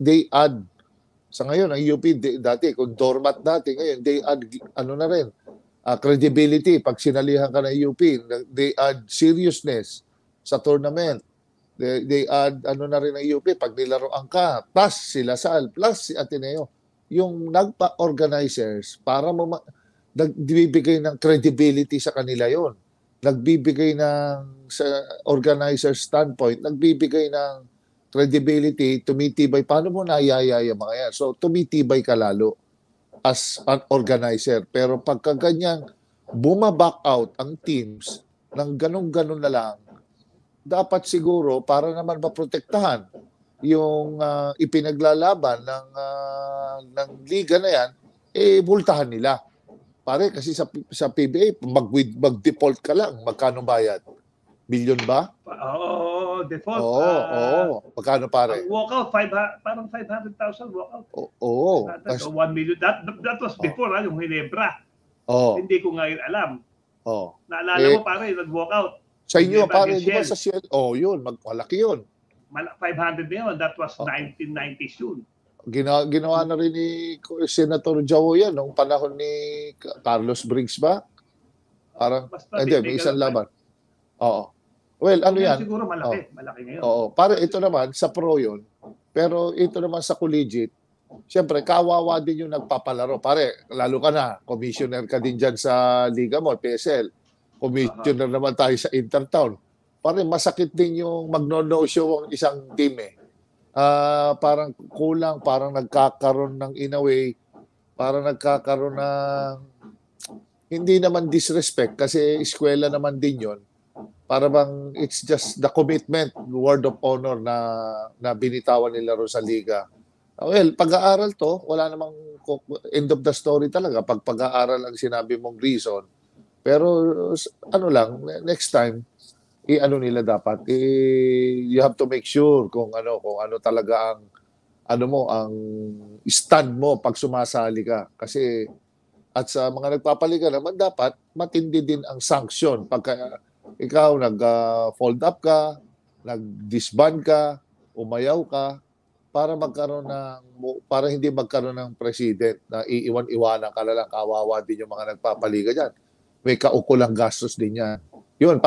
they add sa ngayon ang UP dati kung doormat dati ngayon they add ano na rin credibility pag sinalihan ka ng UP, they add seriousness sa tournament. They add ano na rin ng UP pag nilaroan ka, plus si Lasal, plus si Ateneo. Yung nagpa-organizers para nagbibigay ng credibility sa kanila yon. Nagbibigay ng sa organizer standpoint, nagbibigay ng credibility, tumitibay. Paano mo nayayaya mga yan? So tumitibay ka lalo as an organizer. Pero pagka ganyan, bumaback out ang teams ng ganun-ganun na lang, dapat siguro para naman maprotektahan yung ipinaglalaban ng liga na yan, multahan nila. Pare, kasi sa PBA, mag-default ka lang, magkano bayad? Milyon ba? Oo, default. Oo. Magkano pare? Walkout, parang 500,000 walkout. Oo. 1 million. That was before, yung Hinebra. Hindi ko ngayon alam. Naalala mo pare, nag-walkout. Sa inyo, pare, di ba sa Shell? Yun, malaki yun. 500 na yun. That was 1990s yun. Ginawa na rin ni Senator Joe yan nung panahon ni Carlos Briggs ba? Parang, hindi, may isang laban. Oo. Well, ano yan? Siguro malaki. Malaki ngayon. Oo. Pare, ito naman, sa pro yun. Pero ito naman sa collegiate, siyempre, kawawa din yung nagpapalaro. Pare, lalo ka na, commissioner ka din dyan sa liga mo, PSL. Commissioner naman tayo sa Intertown. Pare, masakit din yung magno-no-show ang isang team eh. Parang kulang, parang nagkakaroon ng in a way, parang nagkakaroon ng hindi naman disrespect kasi eskwela naman din yon. Para bang it's just the commitment, word of honor na binitawan nila ro sa liga. Well, pag-aaral to, wala namang end of the story talaga pag pag-aaral ang sinabi mong reason. Pero ano lang, next time, ano nila dapat, you have to make sure kung ano talaga ang stand mo pag sumasali ka. Kasi at sa mga nagpapaliga naman dapat matindi din ang sanction pagka ikaw nag-fold up ka, nag-disband ka, umayaw ka para hindi magkaroon ng president na iiwan-iwanan ka lang, kawawa din yung mga nagpapaliga diyan. May kaukulang gastos din yan. Yun.